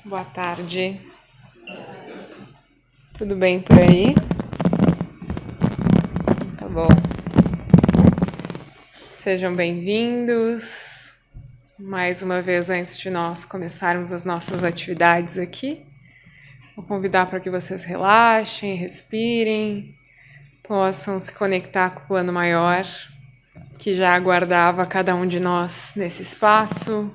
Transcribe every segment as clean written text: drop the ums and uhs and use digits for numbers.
Boa tarde. Tudo bem por aí? Tá bom. Sejam bem-vindos. Mais uma vez, antes de nós começarmos as nossas atividades aqui, vou convidar para que vocês relaxem, respirem, possam se conectar com o plano maior, que já aguardava cada um de nós nesse espaço,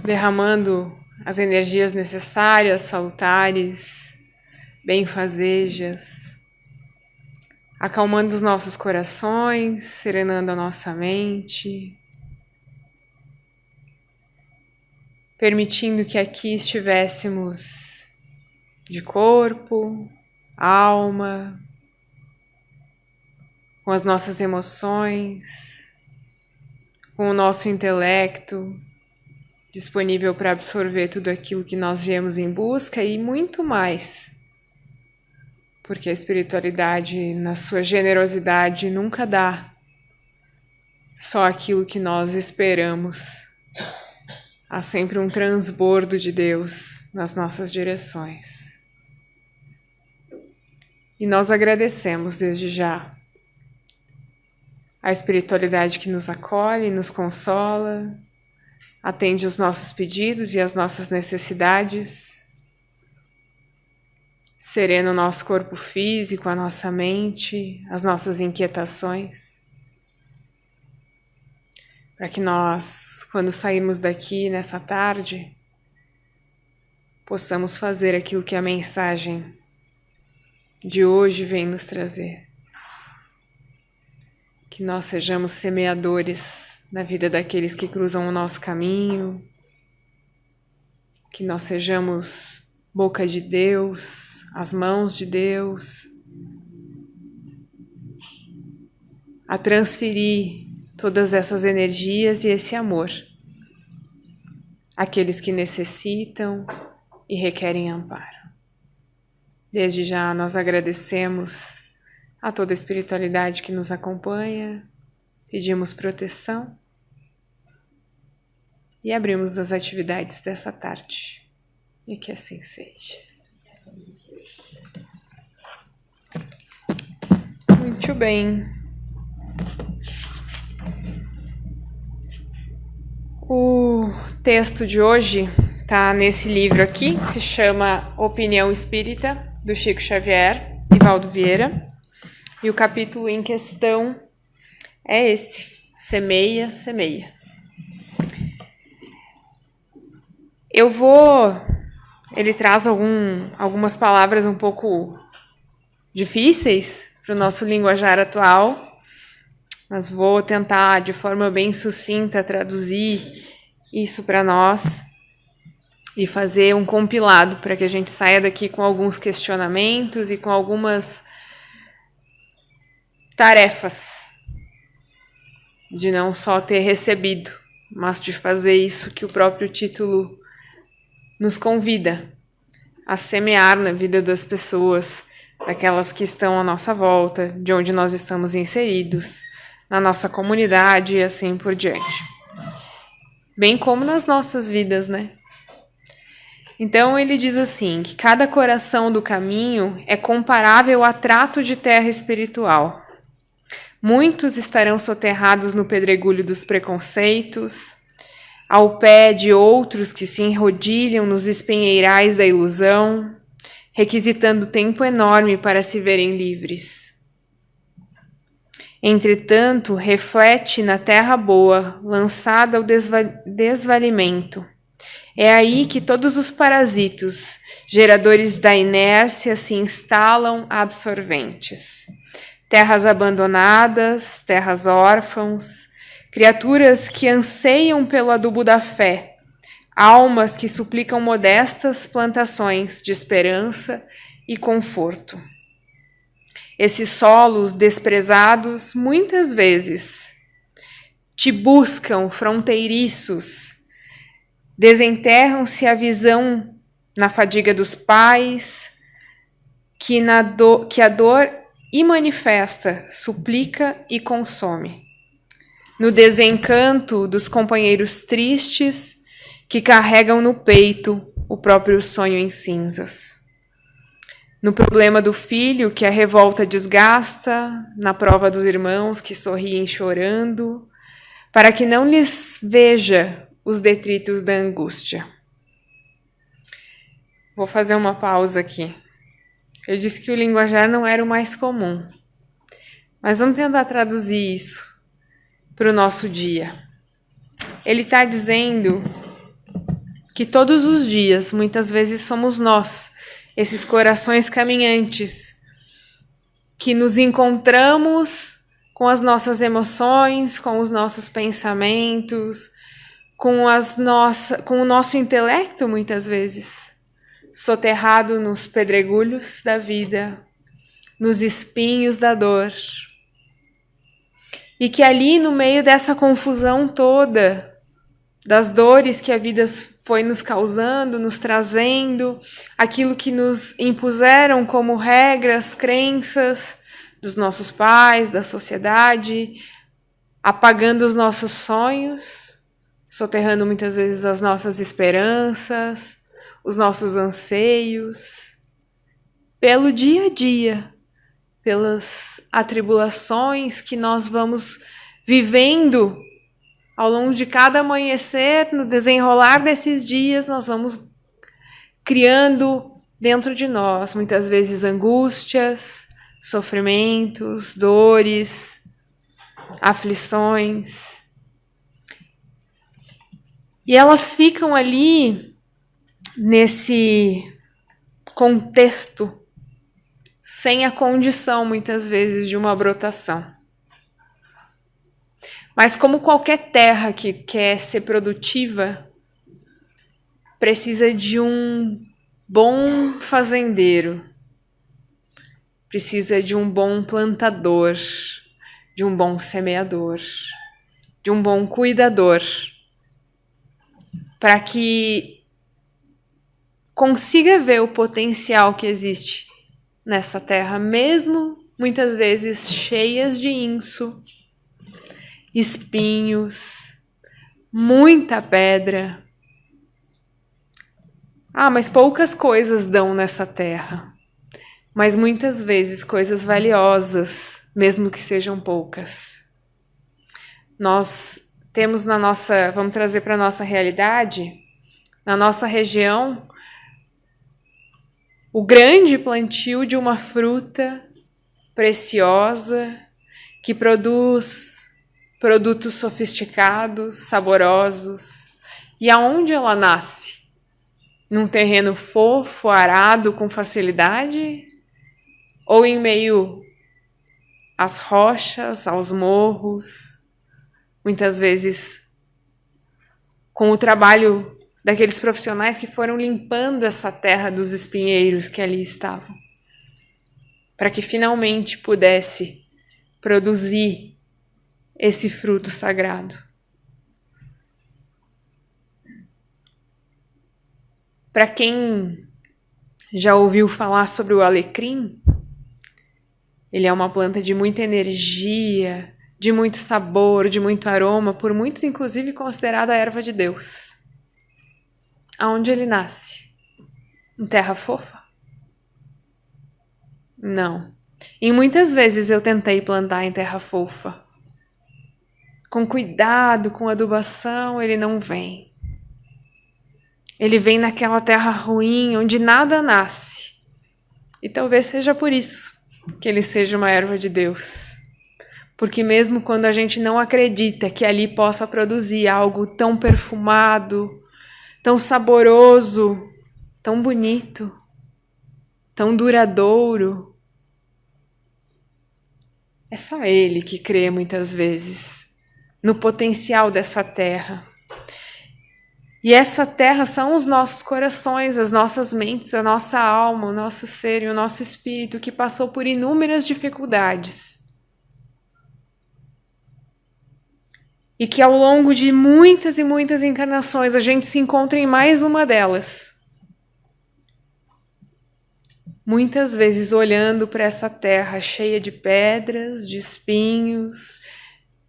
derramando as energias necessárias, salutares, benfazejas, acalmando os nossos corações, serenando a nossa mente, permitindo que aqui estivéssemos de corpo, alma, com as nossas emoções, com o nosso intelecto, disponível para absorver tudo aquilo que nós viemos em busca e muito mais. Porque a espiritualidade, na sua generosidade, nunca dá só aquilo que nós esperamos. Há sempre um transbordo de Deus nas nossas direções. E nós agradecemos desde já a espiritualidade que nos acolhe, nos consola, atende os nossos pedidos e as nossas necessidades, serena o nosso corpo físico, a nossa mente, as nossas inquietações, para que nós, quando sairmos daqui nessa tarde, possamos fazer aquilo que a mensagem de hoje vem nos trazer. Que nós sejamos semeadores na vida daqueles que cruzam o nosso caminho, que nós sejamos boca de Deus, as mãos de Deus, a transferir todas essas energias e esse amor àqueles que necessitam e requerem amparo. Desde já nós agradecemos a toda a espiritualidade que nos acompanha, pedimos proteção e abrimos as atividades dessa tarde. E que assim seja. Muito bem. O texto de hoje está nesse livro aqui, que se chama Opinião Espírita, do Chico Xavier e Valdo Vieira. E o capítulo em questão é esse, Semeia, Semeia. Ele traz algumas palavras um pouco difíceis para o nosso linguajar atual, mas vou tentar de forma bem sucinta traduzir isso para nós e fazer um compilado para que a gente saia daqui com alguns questionamentos e com algumas tarefas de não só ter recebido, mas de fazer isso que o próprio título nos convida a semear na vida das pessoas, daquelas que estão à nossa volta, de onde nós estamos inseridos, na nossa comunidade e assim por diante. Bem como nas nossas vidas, né? Então ele diz assim, que cada coração do caminho é comparável a trato de terra espiritual. Muitos estarão soterrados no pedregulho dos preconceitos, ao pé de outros que se enrodilham nos espinheirais da ilusão, requisitando tempo enorme para se verem livres. Entretanto, reflete na terra boa, lançada ao desvalimento. É aí que todos os parasitos, geradores da inércia, se instalam absorventes. Terras abandonadas, terras órfãos, criaturas que anseiam pelo adubo da fé, almas que suplicam modestas plantações de esperança e conforto. Esses solos desprezados, muitas vezes, te buscam fronteiriços, desenterram-se a visão na fadiga dos pais, que a dor imanifesta, suplica e consome. No desencanto dos companheiros tristes que carregam no peito o próprio sonho em cinzas. No problema do filho, que a revolta desgasta, na prova dos irmãos que sorriem chorando, para que não lhes veja os detritos da angústia. Vou fazer uma pausa aqui. Eu disse que o linguajar não era o mais comum, mas vamos tentar traduzir isso para o nosso dia. Ele está dizendo que todos os dias, muitas vezes, somos nós, esses corações caminhantes, que nos encontramos com as nossas emoções, com os nossos pensamentos, com o nosso intelecto, muitas vezes, soterrado nos pedregulhos da vida, nos espinhos da dor. E que ali, no meio dessa confusão toda, das dores que a vida foi nos causando, nos trazendo, aquilo que nos impuseram como regras, crenças dos nossos pais, da sociedade, apagando os nossos sonhos, soterrando muitas vezes as nossas esperanças, os nossos anseios, pelo dia a dia, pelas atribulações que nós vamos vivendo ao longo de cada amanhecer, no desenrolar desses dias, nós vamos criando dentro de nós, muitas vezes, angústias, sofrimentos, dores, aflições. E elas ficam ali nesse contexto, sem a condição, muitas vezes, de uma brotação. Mas como qualquer terra que quer ser produtiva, precisa de um bom fazendeiro, precisa de um bom plantador, de um bom semeador, de um bom cuidador, para que consiga ver o potencial que existe nessa terra, mesmo muitas vezes cheias de inso, espinhos, muita pedra. Mas poucas coisas dão nessa terra, mas muitas vezes coisas valiosas, mesmo que sejam poucas. Nós temos vamos trazer para a nossa realidade, na nossa região, o grande plantio de uma fruta preciosa que produz produtos sofisticados, saborosos. E aonde ela nasce? Num terreno fofo, arado com facilidade? Ou em meio às rochas, aos morros? Muitas vezes com o trabalho daqueles profissionais que foram limpando essa terra dos espinheiros que ali estavam, para que finalmente pudesse produzir esse fruto sagrado. Para quem já ouviu falar sobre o alecrim, ele é uma planta de muita energia, de muito sabor, de muito aroma, por muitos inclusive considerada a erva de Deus. Aonde ele nasce? Em terra fofa? Não. E muitas vezes eu tentei plantar em terra fofa. Com cuidado, com adubação, ele não vem. Ele vem naquela terra ruim, onde nada nasce. E talvez seja por isso que ele seja uma erva de Deus. Porque mesmo quando a gente não acredita que ali possa produzir algo tão perfumado, tão saboroso, tão bonito, tão duradouro, é só ele que crê muitas vezes no potencial dessa terra. E essa terra são os nossos corações, as nossas mentes, a nossa alma, o nosso ser e o nosso espírito que passou por inúmeras dificuldades. E que ao longo de muitas e muitas encarnações a gente se encontra em mais uma delas. Muitas vezes olhando para essa terra cheia de pedras, de espinhos,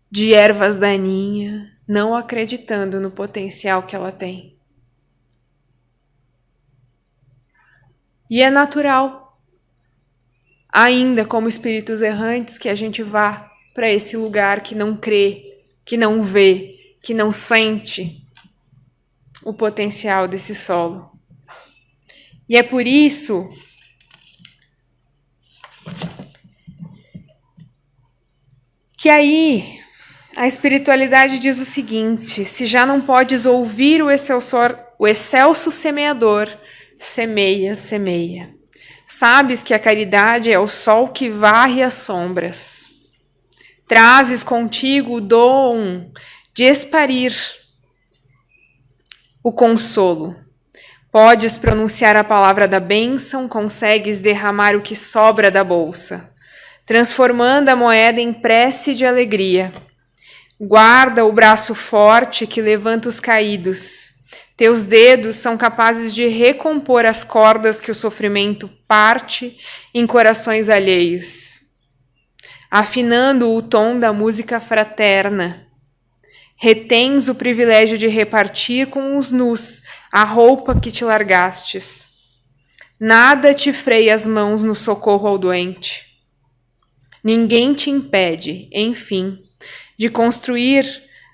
de ervas daninhas, não acreditando no potencial que ela tem. E é natural, ainda como espíritos errantes, que a gente vá para esse lugar que não crê, que não vê, que não sente o potencial desse solo. E é por isso que aí a espiritualidade diz o seguinte: se já não podes ouvir o excelso semeador, semeia, semeia. Sabes que a caridade é o sol que varre as sombras. Trazes contigo o dom de exparir o consolo. Podes pronunciar a palavra da bênção, consegues derramar o que sobra da bolsa, transformando a moeda em prece de alegria. Guarda o braço forte que levanta os caídos. Teus dedos são capazes de recompor as cordas que o sofrimento parte em corações alheios, afinando o tom da música fraterna. Retens o privilégio de repartir com os nus a roupa que te largastes. Nada te freia as mãos no socorro ao doente. Ninguém te impede, enfim, de construir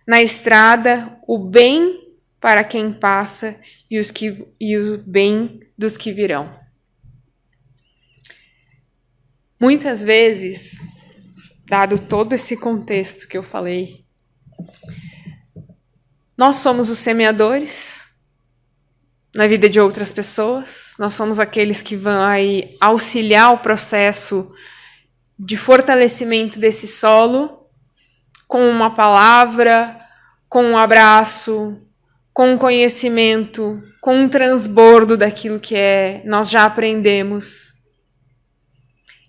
na estrada o bem para quem passa e o bem dos que virão. Muitas vezes, dado todo esse contexto que eu falei, nós somos os semeadores na vida de outras pessoas, nós somos aqueles que vão aí auxiliar o processo de fortalecimento desse solo com uma palavra, com um abraço, com um conhecimento, com um transbordo daquilo que nós já aprendemos.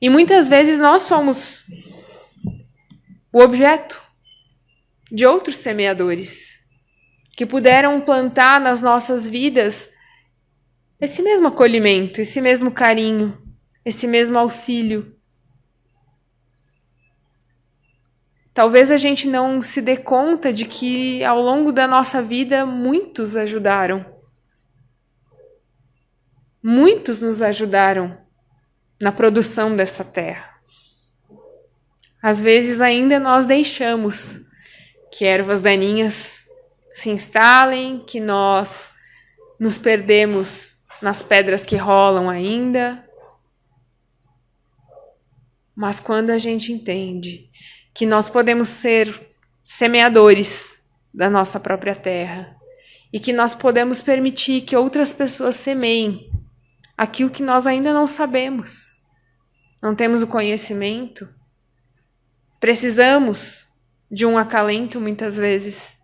E muitas vezes nós somos o objeto de outros semeadores que puderam plantar nas nossas vidas esse mesmo acolhimento, esse mesmo carinho, esse mesmo auxílio. Talvez a gente não se dê conta de que ao longo da nossa vida muitos ajudaram. Muitos nos ajudaram na produção dessa terra. Às vezes ainda nós deixamos que ervas daninhas se instalem, que nós nos perdemos nas pedras que rolam ainda. Mas quando a gente entende que nós podemos ser semeadores da nossa própria terra e que nós podemos permitir que outras pessoas semeiem aquilo que nós ainda não sabemos, não temos o conhecimento, precisamos de um acalento muitas vezes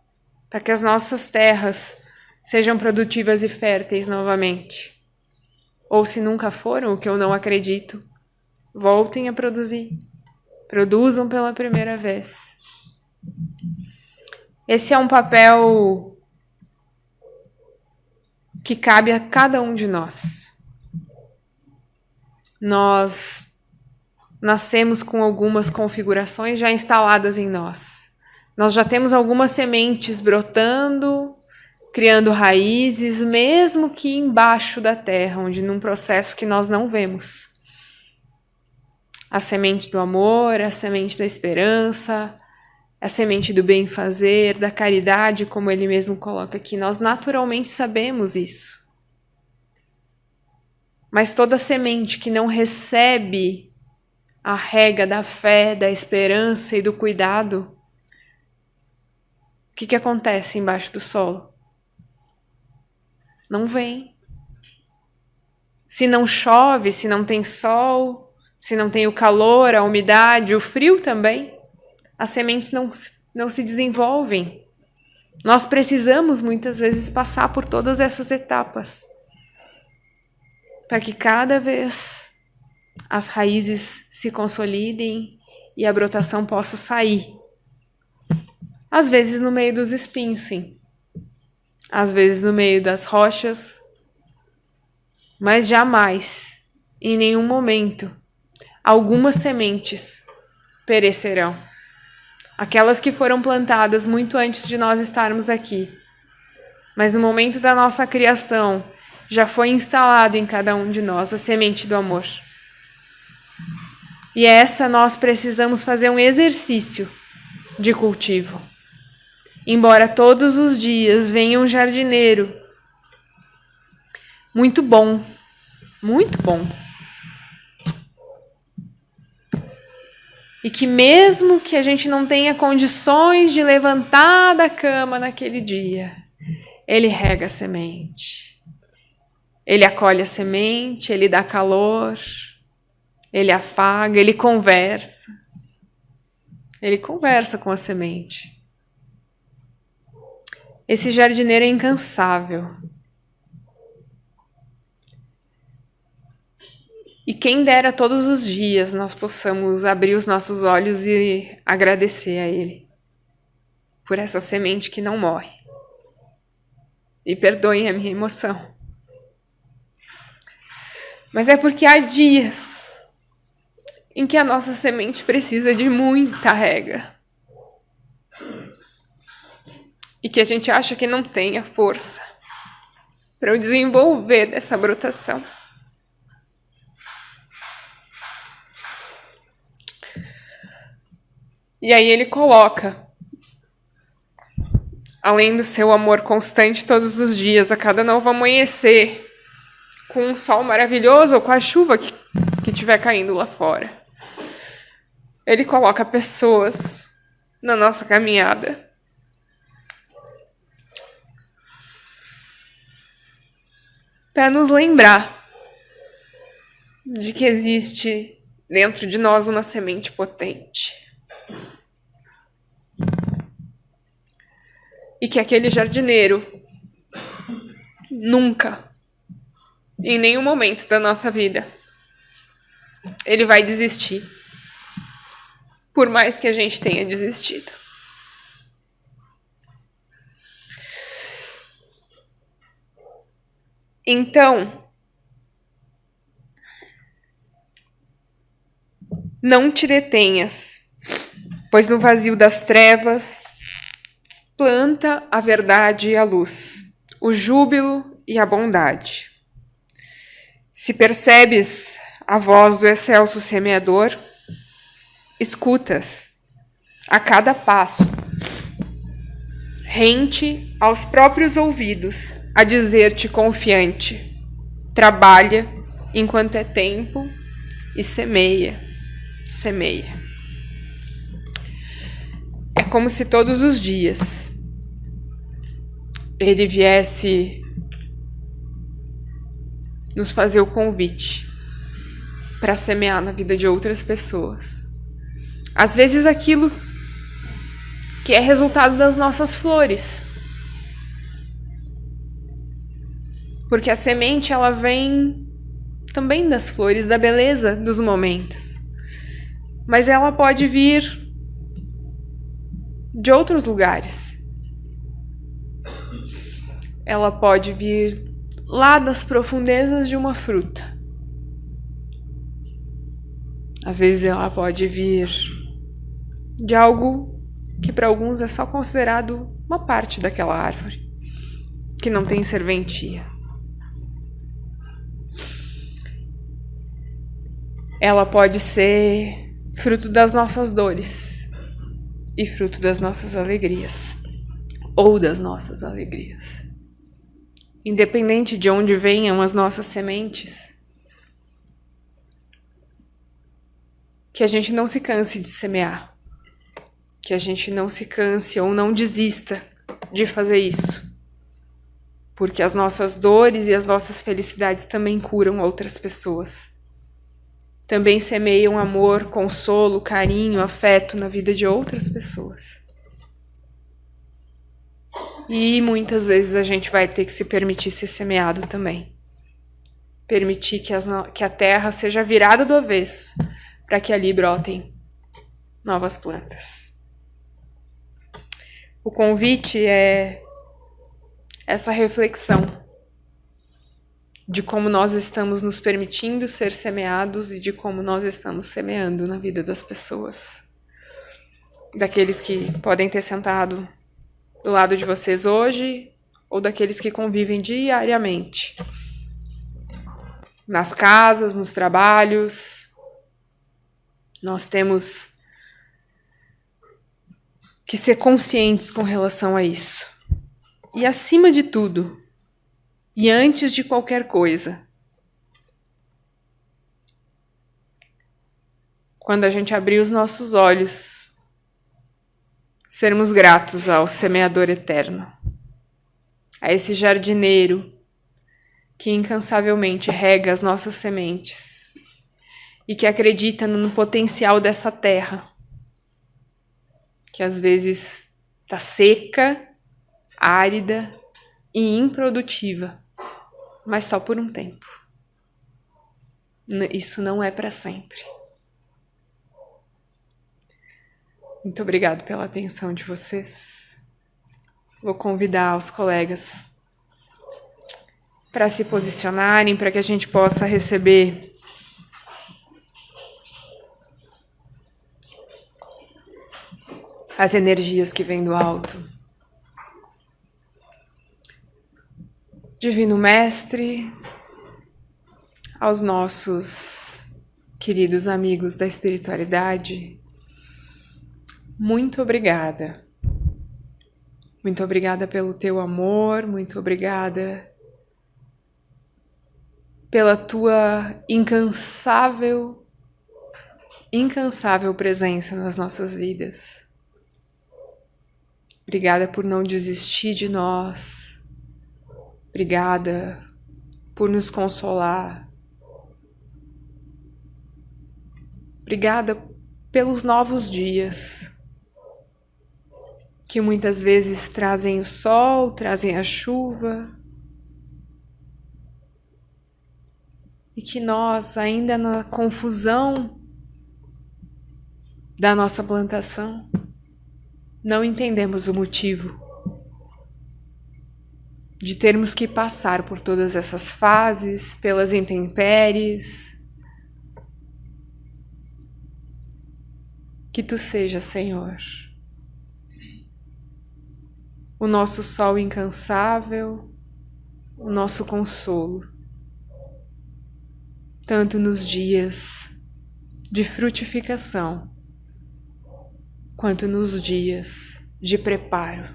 para que as nossas terras sejam produtivas e férteis novamente. Ou se nunca foram, o que eu não acredito, voltem a produzir. Produzam pela primeira vez. Esse é um papel que cabe a cada um de nós. Nós nascemos com algumas configurações já instaladas em nós. Nós já temos algumas sementes brotando, criando raízes, mesmo que embaixo da terra, onde num processo que nós não vemos. A semente do amor, a semente da esperança, a semente do bem-fazer, da caridade, como ele mesmo coloca aqui. Nós naturalmente sabemos isso. Mas toda semente que não recebe a rega da fé, da esperança e do cuidado, o que acontece embaixo do solo? Não vem. Se não chove, se não tem sol, se não tem o calor, a umidade, o frio também, as sementes não se desenvolvem. Nós precisamos muitas vezes passar por todas essas etapas para que cada vez as raízes se consolidem e a brotação possa sair. Às vezes no meio dos espinhos, sim. Às vezes no meio das rochas, mas jamais, em nenhum momento, algumas sementes perecerão. Aquelas que foram plantadas muito antes de nós estarmos aqui. Mas no momento da nossa criação já foi instalado em cada um de nós a semente do amor. E essa nós precisamos fazer um exercício de cultivo. Embora todos os dias venha um jardineiro muito bom, e que mesmo que a gente não tenha condições de levantar da cama naquele dia, ele rega a semente, ele acolhe a semente, ele dá calor, ele afaga, ele conversa com a semente. Esse jardineiro é incansável. E quem dera todos os dias nós possamos abrir os nossos olhos e agradecer a Ele por essa semente que não morre. E perdoem a minha emoção. Mas é porque há dias em que a nossa semente precisa de muita rega. E que a gente acha que não tem a força para o desenvolver dessa brotação. E aí ele coloca, além do seu amor constante todos os dias, a cada novo amanhecer, com um sol maravilhoso ou com a chuva que estiver caindo lá fora, ele coloca pessoas na nossa caminhada. Para nos lembrar de que existe dentro de nós uma semente potente. E que aquele jardineiro nunca, em nenhum momento da nossa vida, ele vai desistir. Por mais que a gente tenha desistido. Então, não te detenhas, pois no vazio das trevas planta a verdade e a luz, o júbilo e a bondade. Se percebes a voz do excelso semeador, escutas a cada passo, rente aos próprios ouvidos, a dizer-te confiante, trabalha enquanto é tempo e semeia. É como se todos os dias ele viesse nos fazer o convite para semear na vida de outras pessoas. Às vezes aquilo que é resultado das nossas flores. Porque a semente, ela vem também das flores, da beleza dos momentos. Mas ela pode vir de outros lugares. Ela pode vir lá das profundezas de uma fruta. Às vezes ela pode vir de algo que para alguns é só considerado uma parte daquela árvore, que não tem serventia. Ela pode ser fruto das nossas dores e fruto das nossas alegrias, ou das nossas alegrias. Independente de onde venham as nossas sementes, que a gente não se canse de semear, que a gente não se canse ou não desista de fazer isso, porque as nossas dores e as nossas felicidades também curam outras pessoas. Também semeiam amor, consolo, carinho, afeto na vida de outras pessoas. E muitas vezes a gente vai ter que se permitir ser semeado também. Permitir que a terra seja virada do avesso, para que ali brotem novas plantas. O convite é essa reflexão de como nós estamos nos permitindo ser semeados e de como nós estamos semeando na vida das pessoas. Daqueles que podem ter sentado do lado de vocês hoje ou daqueles que convivem diariamente nas casas, nos trabalhos. Nós temos que ser conscientes com relação a isso. E acima de tudo, e antes de qualquer coisa, quando a gente abrir os nossos olhos, sermos gratos ao semeador eterno, a esse jardineiro que incansavelmente rega as nossas sementes e que acredita no potencial dessa terra, que às vezes está seca, árida e improdutiva, mas só por um tempo. Isso não é para sempre. Muito obrigado pela atenção de vocês. Vou convidar os colegas para se posicionarem, para que a gente possa receber as energias que vêm do alto. Divino Mestre, aos nossos queridos amigos da espiritualidade, muito obrigada. Muito obrigada pelo teu amor, muito obrigada pela tua incansável presença nas nossas vidas. Obrigada por não desistir de nós. Obrigada por nos consolar. Obrigada pelos novos dias, que muitas vezes trazem o sol, trazem a chuva, e que nós, ainda na confusão da nossa plantação, não entendemos o motivo de termos que passar por todas essas fases, pelas intempéries. Que tu seja, Senhor, o nosso sol incansável, o nosso consolo, tanto nos dias de frutificação, quanto nos dias de preparo.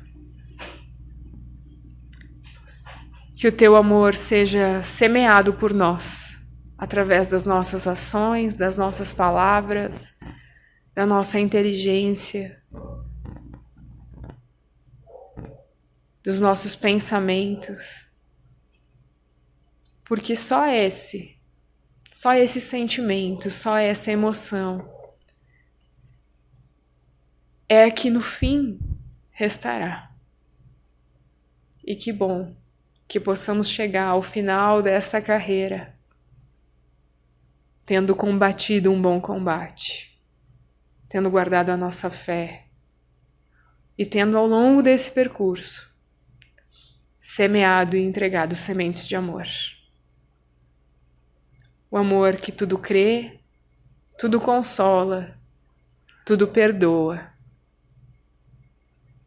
Que o teu amor seja semeado por nós, através das nossas ações, das nossas palavras, da nossa inteligência, dos nossos pensamentos, porque só esse sentimento, só essa emoção é que no fim restará. E que bom que possamos chegar ao final dessa carreira tendo combatido um bom combate, tendo guardado a nossa fé e tendo ao longo desse percurso semeado e entregado sementes de amor. O amor que tudo crê, tudo consola, tudo perdoa.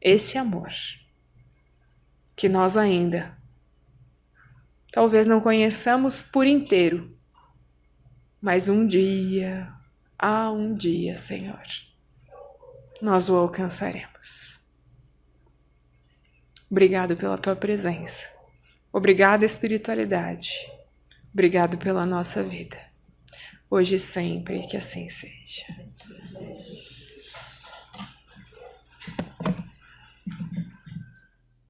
Esse amor que nós ainda talvez não conheçamos por inteiro, mas um dia, Senhor, nós o alcançaremos. Obrigado pela tua presença. Obrigado, espiritualidade. Obrigado pela nossa vida. Hoje e sempre, que assim seja.